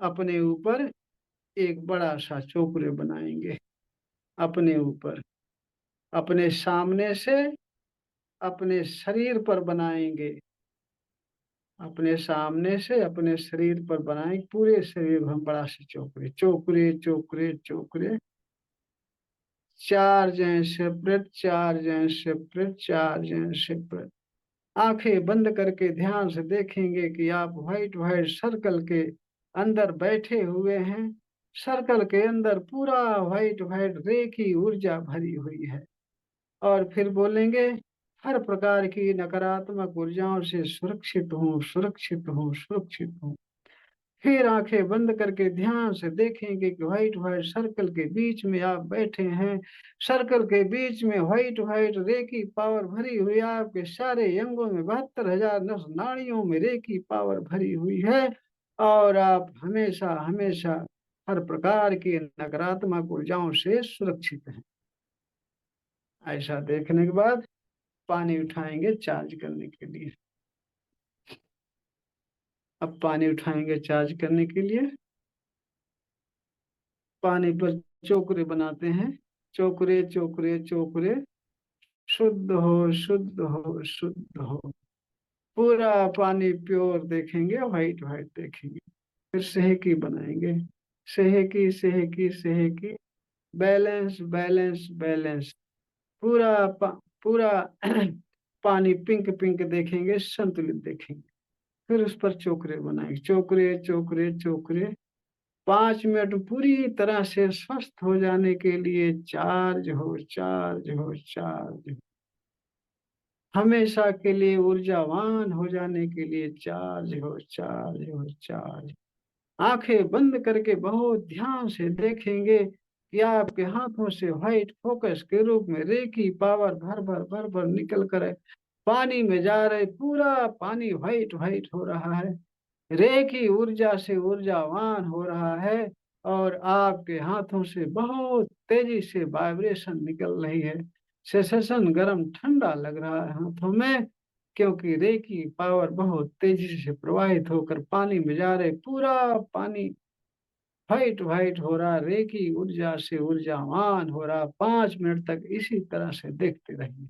अपने ऊपर एक बड़ा सा चोकरे बनाएंगे। अपने ऊपर, अपने सामने से अपने शरीर पर बनाएंगे। अपने सामने से अपने शरीर पर बनाएंगे, पूरे शरीर में बड़ा से चोकरे चोकरे चोकरे चोकरे। चार जैन सेपरेट, चार जैन सेपरेट, चार जैन सेपरेट। आंखें बंद करके ध्यान से देखेंगे कि आप व्हाइट व्हाइट सर्कल के अंदर बैठे हुए हैं। सर्कल के अंदर पूरा व्हाइट व्हाइट रे की ऊर्जा भरी हुई है। और फिर बोलेंगे, हर प्रकार की नकारात्मक ऊर्जाओं से सुरक्षित हूँ, सुरक्षित हूँ, सुरक्षित हूँ। फिर आंखें बंद करके ध्यान से देखेंगे कि व्हाइट व्हाइट सर्कल के बीच में आप बैठे हैं। सर्कल के बीच में व्हाइट व्हाइट रे की पावर भरी हुई है। आपके सारे अंगों में 72,000 नस नाड़ियों में रे की पावर भरी हुई है। और आप हमेशा हमेशा हर प्रकार की नकारात्मक ऊर्जाओं से सुरक्षित हैं। ऐसा देखने के बाद पानी उठाएंगे चार्ज करने के लिए। अब पानी उठाएंगे चार्ज करने के लिए। पानी पर चोकरे बनाते हैं। चोकरे चोकरे चोकरे। शुद्ध हो, शुद्ध हो, शुद्ध हो। पूरा पानी प्योर देखेंगे, व्हाइट व्हाइट देखेंगे। फिर सेहकी बनाएंगे। सेहकी सेहकी सेहकी। Balance balance balance. पूरा पूरा पानी पिंक पिंक देखेंगे, संतुलित देखेंगे। फिर उस पर चोकरे बनाएंगे, चोकरे चोकरे चोकरे। 5 मिनट पूरी तरह से स्वस्थ हो जाने के लिए चार्ज हो, चार्ज हो, चार्ज हो। हमेशा के लिए ऊर्जावान हो जाने के लिए चार्ज हो, चार्ज हो, चार्ज। आंखें बंद करके बहुत ध्यान से देखेंगे कि आपके हाथों से व्हाइट फोकस के रूप में रे की पावर भर भर भर भर निकल कर पानी में जा रहे। पूरा पानी व्हाइट व्हाइट हो रहा है, रे की ऊर्जा से ऊर्जावान हो रहा है। और आपके हाथों से बहुत तेजी से वाइब्रेशन निकल रही है। सेसेशन गर्म ठंडा लग रहा है हाथों में, क्योंकि रे की पावर बहुत तेजी से प्रवाहित होकर पानी में जा रहे। पूरा पानी व्हाइट व्हाइट हो रहा, रे की ऊर्जा से ऊर्जावान हो रहा। 5 मिनट तक इसी तरह से देखते रहिए।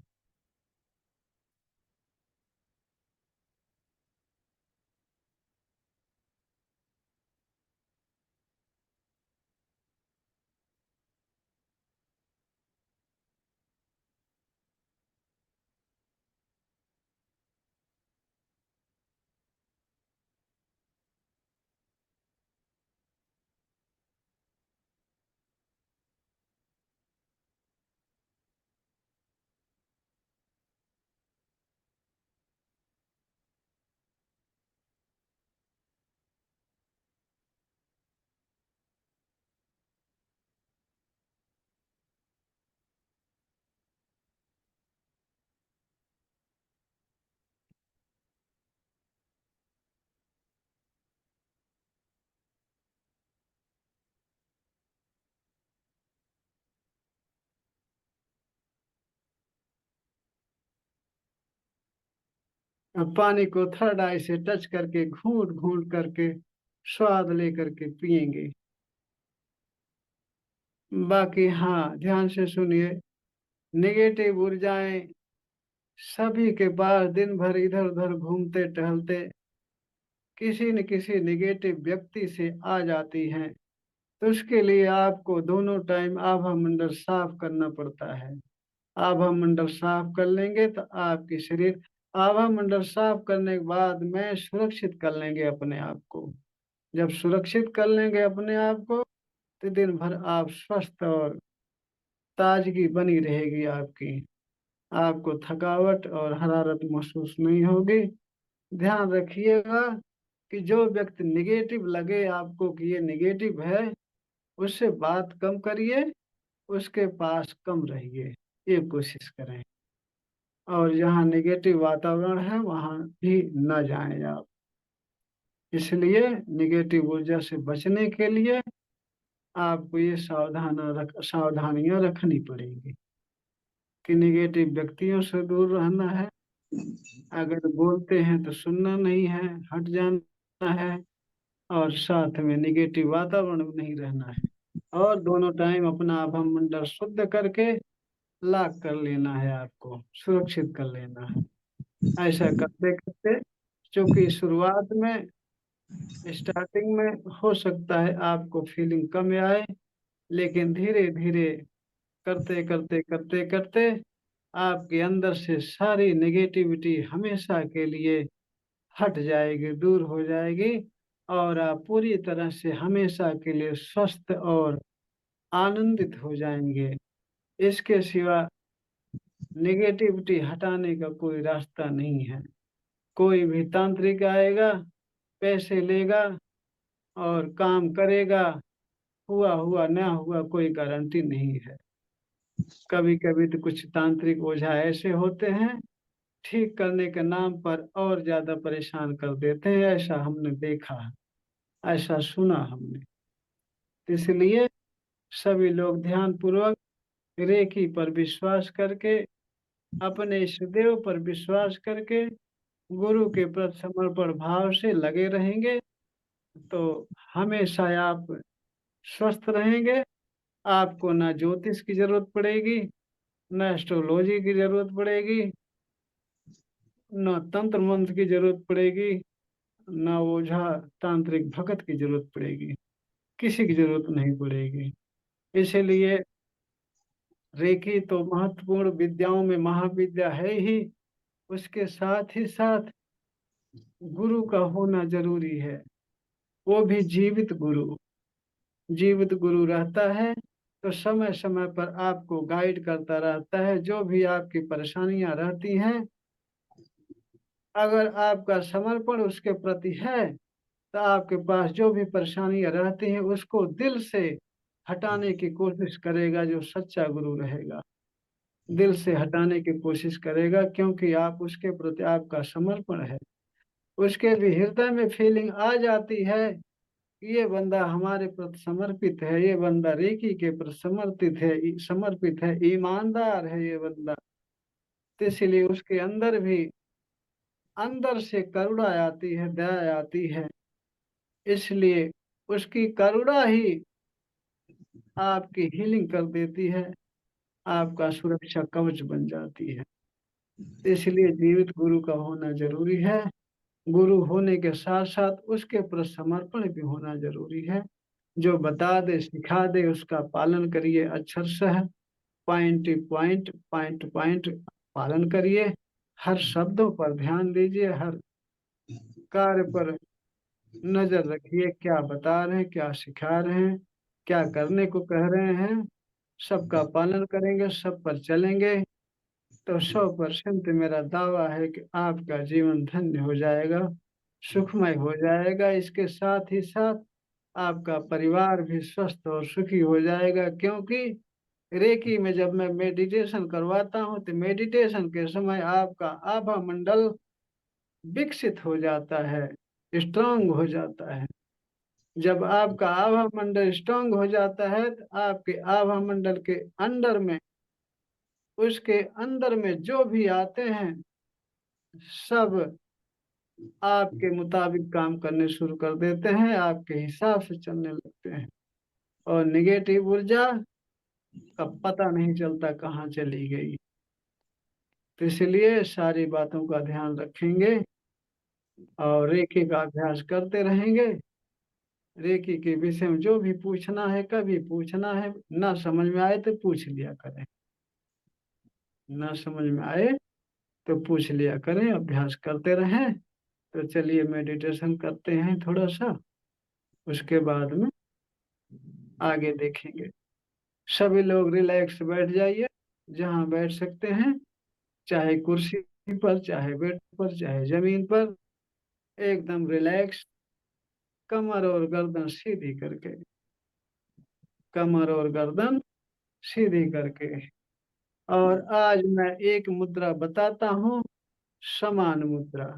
अब पानी को थर्ड आई से टच करके घूंट घूंट करके स्वाद लेकर के पिएंगे। बाकी हाँ, ध्यान से सुनिए। नेगेटिव ऊर्जाएं सभी के पास दिन भर इधर उधर घूमते टहलते किसी न किसी नेगेटिव व्यक्ति से आ जाती हैं। तो उसके लिए आपको दोनों टाइम आभा मंडल साफ करना पड़ता है। आभा मंडल साफ कर लेंगे तो आपकी शरीर, आभा मंडल साफ करने के बाद में सुरक्षित कर लेंगे अपने आप को। जब सुरक्षित कर लेंगे अपने आप को तो दिन भर आप स्वस्थ और ताजगी बनी रहेगी आपकी। आपको थकावट और हरारत महसूस नहीं होगी। ध्यान रखिएगा कि जो व्यक्ति निगेटिव लगे आपको कि ये निगेटिव है, उससे बात कम करिए, उसके पास कम रहिए, ये कोशिश करें। और जहाँ निगेटिव वातावरण है वहाँ भी न जाएं आप। इसलिए निगेटिव ऊर्जा से बचने के लिए आपको ये सावधानियां रखनी पड़ेगी कि निगेटिव व्यक्तियों से दूर रहना है। अगर बोलते हैं तो सुनना नहीं है, हट जाना है। और साथ में निगेटिव वातावरण में नहीं रहना है। और दोनों टाइम अपना आभा मंडल शुद्ध करके लॉक कर लेना है, आपको सुरक्षित कर लेना है। ऐसा करते करते, क्योंकि शुरुआत में स्टार्टिंग में हो सकता है आपको फीलिंग कम आए, लेकिन धीरे धीरे करते करते करते करते आपके अंदर से सारी नेगेटिविटी हमेशा के लिए हट जाएगी, दूर हो जाएगी, और आप पूरी तरह से हमेशा के लिए स्वस्थ और आनंदित हो जाएंगे। इसके सिवा नेगेटिविटी हटाने का कोई रास्ता नहीं है। कोई भी तांत्रिक आएगा, पैसे लेगा और काम करेगा, हुआ हुआ ना हुआ कोई गारंटी नहीं है। कभी कभी तो कुछ तांत्रिक ओझा ऐसे होते हैं, ठीक करने के नाम पर और ज्यादा परेशान कर देते हैं। ऐसा हमने देखा है, ऐसा सुना हमने। इसलिए सभी लोग ध्यान पूर्वक रेकी पर विश्वास करके, अपने इष्टदेव पर विश्वास करके, गुरु के प्रति समर्पण भाव से लगे रहेंगे तो हमेशा आप स्वस्थ रहेंगे। आपको ना ज्योतिष की जरूरत पड़ेगी, न एस्ट्रोलॉजी की जरूरत पड़ेगी, न तंत्र मंत्र की जरूरत पड़ेगी, न ओझा तांत्रिक भगत की जरूरत पड़ेगी। किसी की जरूरत नहीं पड़ेगी। इसलिए रेकी तो महत्वपूर्ण विद्याओं में महाविद्या है ही, उसके साथ ही साथ गुरु का होना जरूरी है। वो भी जीवित गुरु। जीवित गुरु रहता है तो समय समय पर आपको गाइड करता रहता है। जो भी आपकी परेशानियां रहती हैं, अगर आपका समर्पण उसके प्रति है तो आपके पास जो भी परेशानियां रहती हैं उसको दिल से हटाने की कोशिश करेगा। जो सच्चा गुरु रहेगा दिल से हटाने की कोशिश करेगा, क्योंकि आप उसके प्रति आपका समर्पण है। उसके भी हृदय में फीलिंग आ जाती है कि ये बंदा हमारे प्रति समर्पित है, ये बंदा रेकी के प्रति समर्पित है, ईमानदार है ये बंदा। तो इसलिए उसके अंदर भी अंदर से करुणा आती है, दया आती है। इसलिए उसकी करुणा ही आपकी हीलिंग कर देती है, आपका सुरक्षा कवच बन जाती है। इसलिए जीवित गुरु का होना जरूरी है। गुरु होने के साथ साथ उसके प्रति समर्पण भी होना जरूरी है। जो बता दे सिखा दे उसका पालन करिए अक्षर सह, पॉइंट पॉइंट पॉइंट पॉइंट पालन करिए। हर शब्दों पर ध्यान दीजिए, हर कार्य पर नजर रखिए, क्या बता रहे हैं, क्या सिखा रहे हैं, क्या करने को कह रहे हैं। सबका पालन करेंगे, सब पर चलेंगे तो 100% मेरा दावा है कि आपका जीवन धन्य हो जाएगा, सुखमय हो जाएगा। इसके साथ ही साथ आपका परिवार भी स्वस्थ और सुखी हो जाएगा। क्योंकि रेकी में जब मैं मेडिटेशन करवाता हूँ तो मेडिटेशन के समय आपका आभा मंडल विकसित हो जाता है, स्ट्रांग हो जाता है। जब आपका आभा मंडल स्ट्रांग हो जाता है तो आपके आभा मंडल के अंदर में, उसके अंदर में जो भी आते हैं सब आपके मुताबिक काम करने शुरू कर देते हैं, आपके हिसाब से चलने लगते हैं। और निगेटिव ऊर्जा का पता नहीं चलता कहाँ चली गई। तो इसलिए सारी बातों का ध्यान रखेंगे और रेकी का अभ्यास करते रहेंगे। रेकी के विषय में जो भी पूछना है, कभी पूछना है, ना समझ में आए तो पूछ लिया करें, ना समझ में आए तो पूछ लिया करें, अभ्यास करते रहें। तो चलिए मेडिटेशन करते हैं थोड़ा सा, उसके बाद में आगे देखेंगे। सभी लोग रिलैक्स बैठ जाइए, जहाँ बैठ सकते हैं, चाहे कुर्सी पर, चाहे बेड पर, चाहे जमीन पर, एकदम रिलैक्स। कमर और गर्दन सीधी करके, कमर और गर्दन सीधी करके। और आज मैं एक मुद्रा बताता हूँ, समान मुद्रा।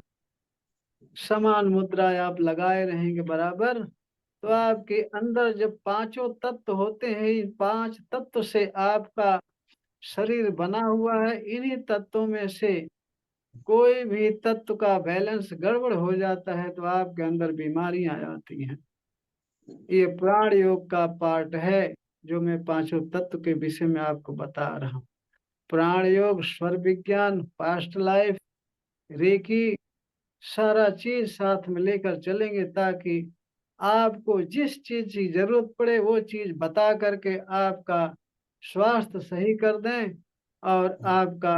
समान मुद्रा आप लगाए रहेंगे बराबर, तो आपके अंदर जब पांचों तत्व होते हैं, इन 5 तत्व से आपका शरीर बना हुआ है। इन्हीं तत्वों में से कोई भी तत्व का बैलेंस गड़बड़ हो जाता है तो आपके अंदर बीमारियां आती हैं। ये प्राण योग का पार्ट है, जो मैं पांचों तत्व के विषय में आपको बता रहा हूँ। प्राण योग, स्वर विज्ञान, पास्ट लाइफ, रेकी, सारा चीज साथ में लेकर चलेंगे, ताकि आपको जिस चीज की जरूरत पड़े वो चीज बता करके आपका स्वास्थ्य सही कर दें और आपका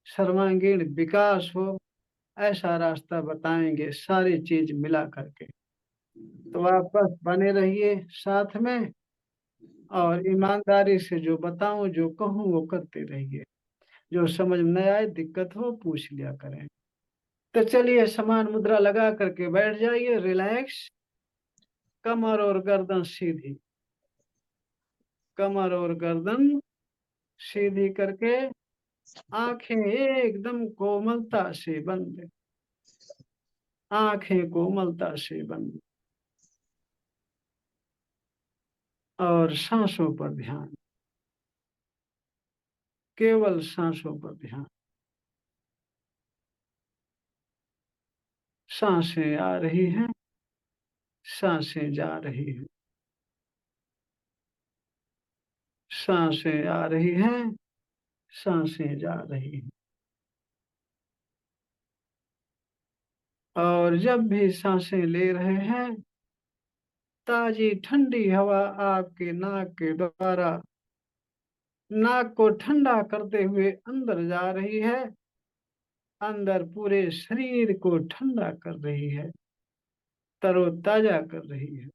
सर्वांगीण विकास हो, ऐसा रास्ता बताएंगे सारी चीज मिला करके। तो आप बस बने रहिए साथ में, और ईमानदारी से जो बताऊं जो कहूं वो करते रहिए। जो समझ में न आए, दिक्कत हो, पूछ लिया करें। तो चलिए, समान मुद्रा लगा करके बैठ जाइए, रिलैक्स। कमर और गर्दन सीधी, कमर और गर्दन सीधी करके आंखें एकदम कोमलता से बंद, आंखें कोमलता से बंद, और सांसों पर ध्यान, केवल सांसों पर ध्यान। सांसें आ रही हैं, सांसें जा रही हैं, सांसें आ रही हैं, सांसें जा रही हैं। और जब भी सांसें ले रहे हैं, ताजी ठंडी हवा आपके नाक के द्वारा नाक को ठंडा करते हुए अंदर जा रही है, अंदर पूरे शरीर को ठंडा कर रही है, तरोताजा कर रही है।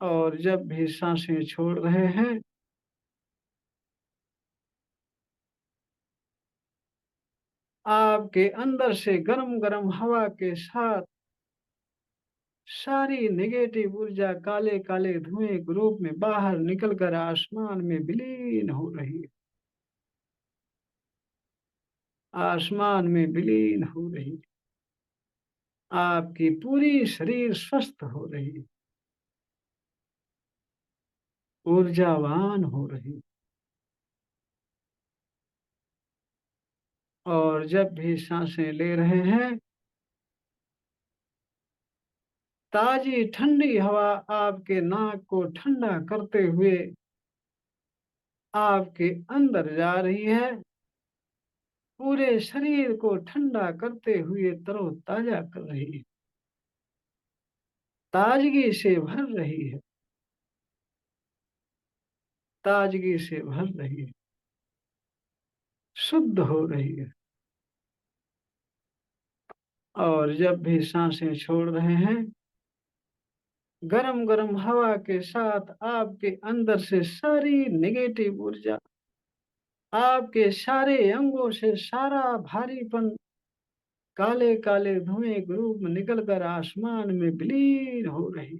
और जब भी सांसें छोड़ रहे हैं, आपके अंदर से गरम गरम हवा के साथ सारी नेगेटिव ऊर्जा काले काले धुएं के रूप में बाहर निकलकर आसमान में विलीन हो रही है, आसमान में विलीन हो रही है। आपकी पूरी शरीर स्वस्थ हो रही है, ऊर्जावान हो रही है। और जब भी सांसें ले रहे हैं, ताजी ठंडी हवा आपके नाक को ठंडा करते हुए आपके अंदर जा रही है, पूरे शरीर को ठंडा करते हुए तरोताजा कर रही है, ताजगी से भर रही है, ताजगी से भर रही है, शुद्ध हो रही है। और जब भी सांसें छोड़ रहे हैं, गरम गरम हवा के साथ आपके अंदर से सारी नेगेटिव ऊर्जा, आपके सारे अंगों से सारा भारीपन काले काले धुएं के रूप में निकलकर आसमान में विलीन हो रही,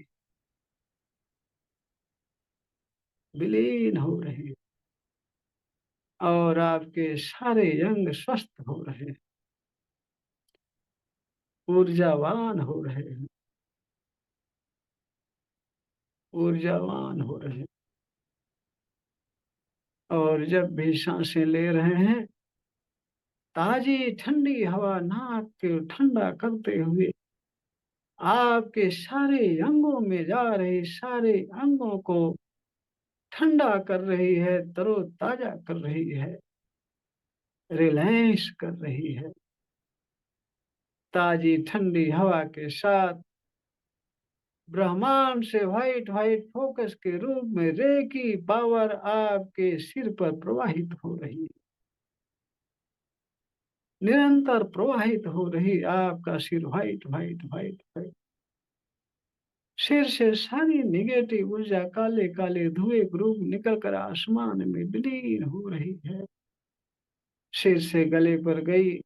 विलीन हो रही। और आपके सारे अंग स्वस्थ हो रहे हैं, ऊर्जावान हो रहे हैं, ऊर्जावान हो रहे हैं। और जब भी सांसें ले रहे हैं, ताजी ठंडी हवा नाक के ठंडा करते हुए आपके सारे अंगों में जा रही, सारे अंगों को ठंडा कर रही है, तरोताजा कर रही है, रिलैक्स कर रही है। ताजी ठंडी हवा के साथ ब्रह्मांड से व्हाइट व्हाइट फोकस के रूप में रेकी पावर आपके सिर पर प्रवाहित हो रही है, निरंतर प्रवाहित हो रही। आपका सिर व्हाइट व्हाइट व्हाइट व्हाइट, सिर से सारी निगेटिव ऊर्जा काले काले धुएं के रूप निकल कर आसमान में विलीन हो रही है। सिर से गले पर गई,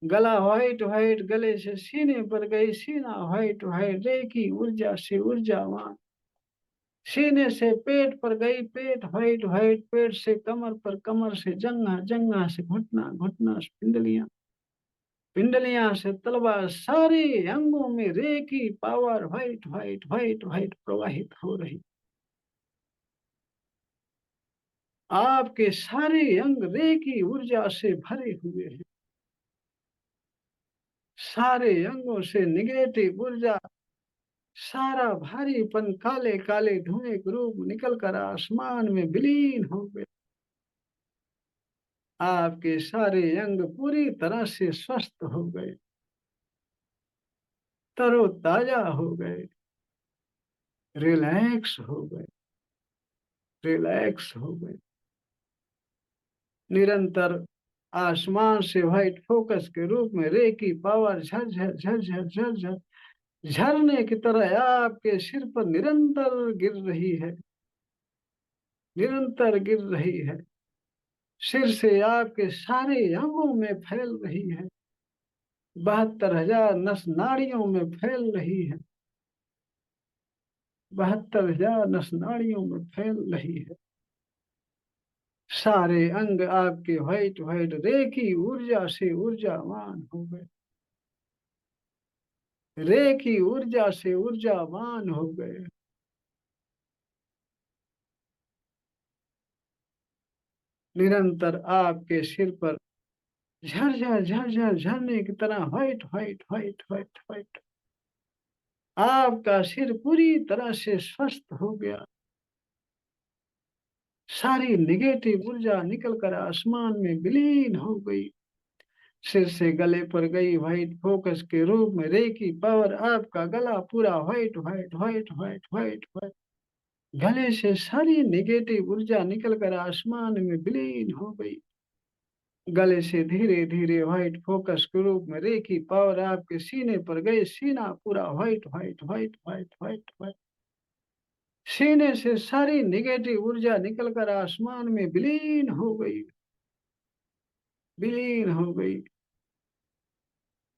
गला व्हाइट व्हाइट, गले से सीने पर गई, सीना व्हाइट व्हाइट, रेकी ऊर्जा से ऊर्जावान। सीने से पेट पर गई, पेट व्हाइट व्हाइट, पेट से कमर पर, कमर से जंघा, जंघा से घुटना, घुटना से पिंडलियां, पिंडलियां से तलवा, सारे अंगों में Reiki power white white white white प्रवाहित हो रही। आपके सारे अंग रेकी ऊर्जा से भरे हुए हैं, सारे अंगों से निगेटिव ऊर्जा, सारा भारीपन काले काले धुएं के रूप निकल कर आसमान में विलीन हो गए। आपके सारे अंग पूरी तरह से स्वस्थ हो गए, तरोताजा हो गए, रिलैक्स हो गए, रिलैक्स हो गए। निरंतर आसमान से व्हाइट फोकस के रूप में रे की पावर झरझर झरझर झरझर झरने की तरह आपके सिर पर निरंतर गिर रही है, निरंतर गिर रही है। सिर से आपके सारे अंगों में फैल रही है, 72,000 नस नाड़ियों में फैल रही है, 72,000 नस नाड़ियों में फैल रही है। सारे अंग आपके व्हाइट व्हाइट रे की ऊर्जा से ऊर्जावान हो गए, रे की ऊर्जा से ऊर्जावान हो गए। निरंतर आपके सिर पर झरझर झरझर झरने की तरह white white white white white आपका सिर पूरी तरह से स्वस्थ हो गया। सारी निगेटिव ऊर्जा निकलकर आसमान में विलीन हो गई। सिर से गले पर गई व्हाइट फोकस के रूप में रे की पावर आपका गला पूरा white white white white white white, गले से सारी निगेटिव ऊर्जा निकलकर आसमान में विलीन हो गई। गले से धीरे धीरे व्हाइट फोकस के रूप में रे की पावर आपके सीने पर गई, सीना पूरा white white white white white white, सीने से सारी निगेटिव ऊर्जा निकलकर आसमान में विलीन हो गई, विलीन हो गई।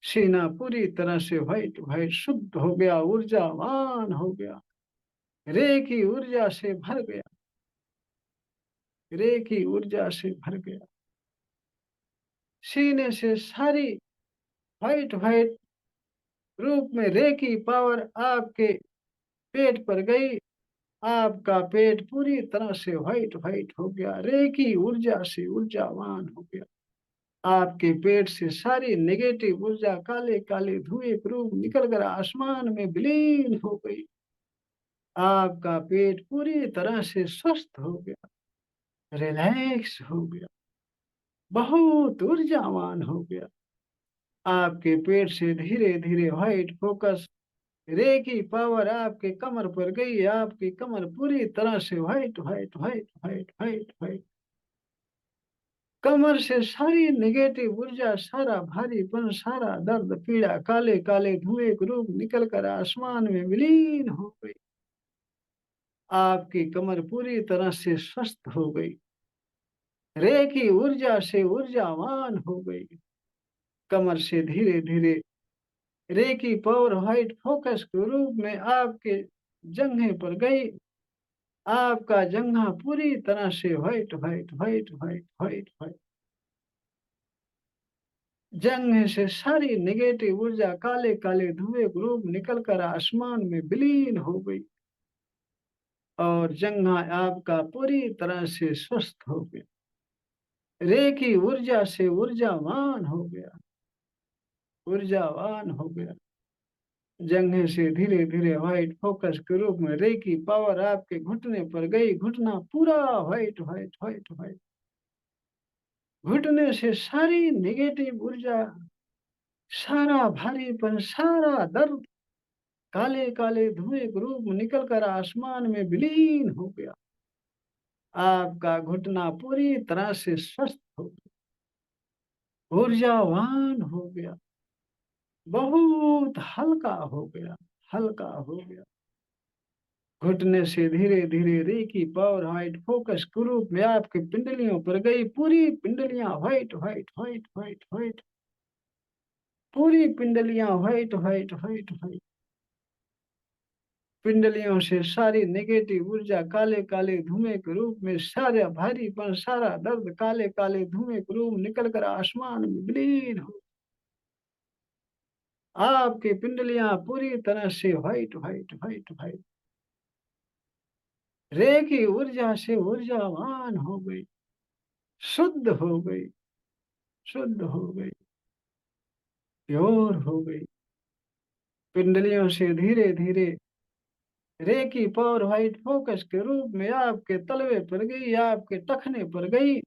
सीना पूरी तरह से व्हाइट व्हाइट शुद्ध हो गया, ऊर्जावान हो गया, रे की ऊर्जा से भर गया, रे की ऊर्जा से भर गया। सीने से सारी व्हाइट व्हाइट रूप में रे की पावर आपके पेट पर गई। आपका पेट पूरी तरह से व्हाइट व्हाइट हो गया, रे की ऊर्जा से ऊर्जावान हो गया। आपके पेट से सारी नेगेटिव ऊर्जा काले काले धुएं के रूप निकल कर आसमान में विलीन हो गई। आपका पेट पूरी तरह से स्वस्थ हो गया, रिलैक्स हो गया, बहुत ऊर्जावान हो गया। आपके पेट से धीरे धीरे व्हाइट फोकस रे की पावर आपके कमर पर गई। आपकी कमर पूरी तरह से white white white white white white, कमर से सारी नेगेटिव ऊर्जा, सारा भारीपन, सारा दर्द पीड़ा काले काले धुएं के रूप निकल कर आसमान में विलीन हो गई। आपकी कमर पूरी तरह से स्वस्थ हो गई, रे की ऊर्जा से ऊर्जावान हो गई। कमर से धीरे धीरे रे की पावर व्हाइट फोकस के रूप में आपके जंघे पर गई। आपका जंघा पूरी तरह से white white white white white white, जंघे से सारी नेगेटिव ऊर्जा काले काले धुएं के रूप निकल कर आसमान में विलीन हो गई और जंघा आपका पूरी तरह से स्वस्थ हो गया, रे की ऊर्जा से ऊर्जावान हो गया, ऊर्जावान हो गया। जंघे से धीरे धीरे व्हाइट फोकस के रूप में रे की पावर आपके घुटने पर गई। घुटना पूरा व्हाइट व्हाइट व्हाइट व्हाइट, घुटने से सारी नेगेटिव ऊर्जा, सारा भारीपन, सारा दर्द काले काले धुएं के रूप में निकल कर आसमान में विलीन हो गया। आपका घुटना पूरी तरह से स्वस्थ हो गया, ऊर्जावान हो गया, बहुत हल्का हो गया, हल्का हो गया। घुटने से धीरे धीरे रे की पावर व्हाइट फोकस के रूप में आपकी पिंडलियों पर गई। पूरी पिंडलियां white white white white white, पूरी पिंडलियां व्हाइट व्हाइट व्हाइट व्हाइट, पिंडलियों से सारी नेगेटिव ऊर्जा काले काले धुएं के रूप में, सारा भारीपन, सारा दर्द काले काले धुएं के रूप निकल कर आसमान में विलीन हो। आपकी पिंडलियां पूरी तरह से व्हाइट व्हाइट व्हाइट व्हाइट, रे की ऊर्जा से ऊर्जावान हो गई, शुद्ध हो गई, शुद्ध हो गई। प्योर हो गई। पिंडलियों से धीरे धीरे रे की पावर व्हाइट फोकस के रूप में आपके तलवे पर गई, आपके टखने पर गई।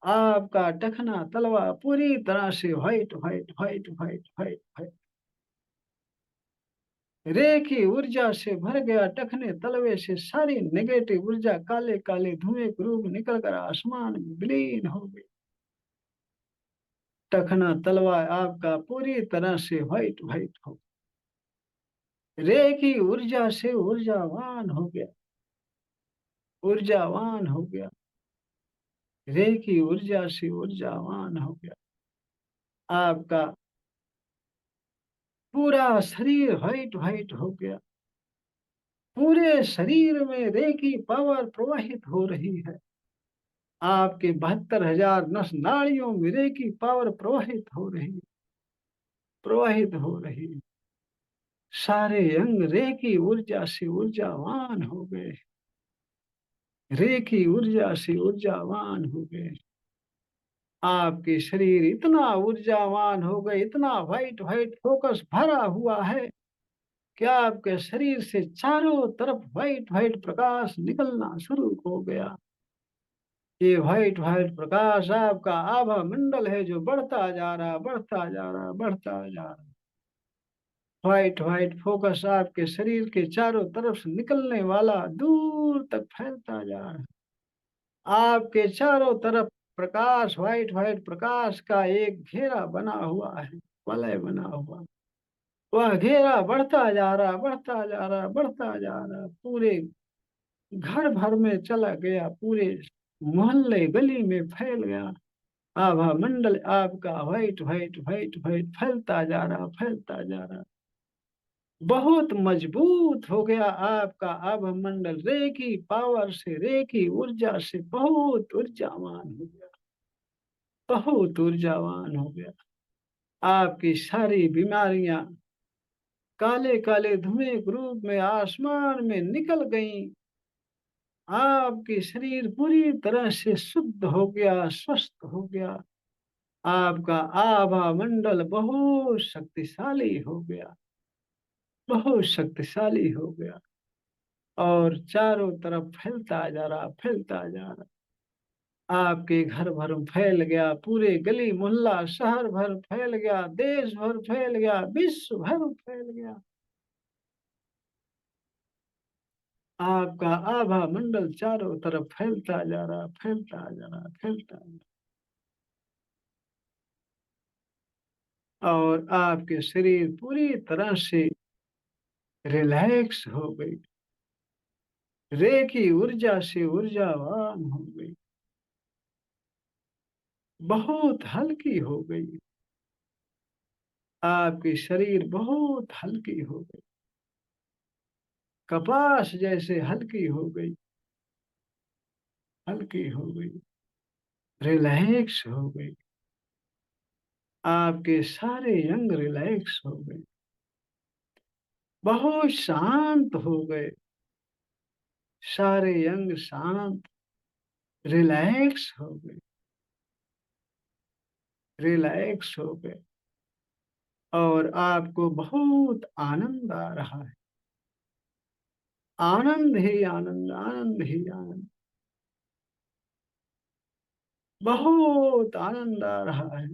आपका टखना तलवा पूरी तरह से white white white white white white रे की ऊर्जा से भर गया। टखने तलवे से सारी नेगेटिव ऊर्जा काले काले धुएं के रूप निकल कर आसमान में विलीन हो गई। टखना तलवा आपका पूरी तरह से व्हाइट व्हाइट हो गया। रे की ऊर्जा से ऊर्जावान हो गया, ऊर्जावान हो गया। रे की ऊर्जा से ऊर्जावान हो गया। आपका पूरा शरीर व्हाइट व्हाइट हो गया। पूरे शरीर में रे की पावर प्रवाहित हो रही है। आपके 72,000 नस नाड़ियों में रे की पावर प्रवाहित हो रही, प्रवाहित हो रही। सारे अंग रे की ऊर्जा से ऊर्जावान हो गए, रे की ऊर्जा से ऊर्जावान हो गए। आपके शरीर इतना ऊर्जावान हो गए, इतना व्हाइट व्हाइट फोकस भरा हुआ है कि आपके शरीर से चारों तरफ व्हाइट व्हाइट प्रकाश निकलना शुरू हो गया। ये व्हाइट व्हाइट प्रकाश आपका आभा मंडल है जो बढ़ता जा रहा, बढ़ता जा रहा, बढ़ता जा रहा। व्हाइट व्हाइट फोकस आपके शरीर के चारों तरफ से निकलने वाला दूर तक फैलता जा रहा। आपके चारों तरफ प्रकाश, व्हाइट व्हाइट प्रकाश का एक घेरा बना हुआ है, वलय बना हुआ। वह घेरा बढ़ता जा रहा, बढ़ता जा रहा, बढ़ता जा रहा, पूरे घर भर में चला गया, पूरे मोहल्ले गली में फैल गया। आभा मंडल आपका व्हाइट व्हाइट व्हाइट व्हाइट फैलता जा रहा, फैलता जा रहा। बहुत मजबूत हो गया आपका आभा मंडल। रे की पावर से, रे की ऊर्जा से बहुत ऊर्जावान हो गया, बहुत ऊर्जावान हो गया। आपकी सारी बीमारियां काले काले धुएं के रूप में आसमान में निकल गईं। आपके शरीर पूरी तरह से शुद्ध हो गया, स्वस्थ हो गया। आपका आभा मंडल बहुत शक्तिशाली हो गया, बहुत शक्तिशाली हो गया और चारों तरफ फैलता जा रहा, फैलता जा रहा। आपके घर भर फैल गया, पूरे गली मोहल्ला शहर भर फैल गया, देश भर फैल गया, विश्व भर फैल गया। आपका आभा मंडल चारों तरफ फैलता जा रहा, फैलता जा रहा, फैलता जा रहा। और आपके शरीर पूरी तरह से रिलैक्स हो गई, रे की ऊर्जा से ऊर्जावान हो गई, बहुत हल्की हो गई। आपकी शरीर बहुत हल्की हो गई, कपास जैसे हल्की हो गई, हल्की हो गई, रिलैक्स हो गई। आपके सारे अंग रिलैक्स हो गए, बहुत शांत हो गए। सारे अंग शांत, रिलैक्स हो गए, रिलैक्स हो गए। और आपको बहुत आनंद आ रहा है, आनंद ही आनंद, आनंद ही आनंद, बहुत आनंद आ रहा है।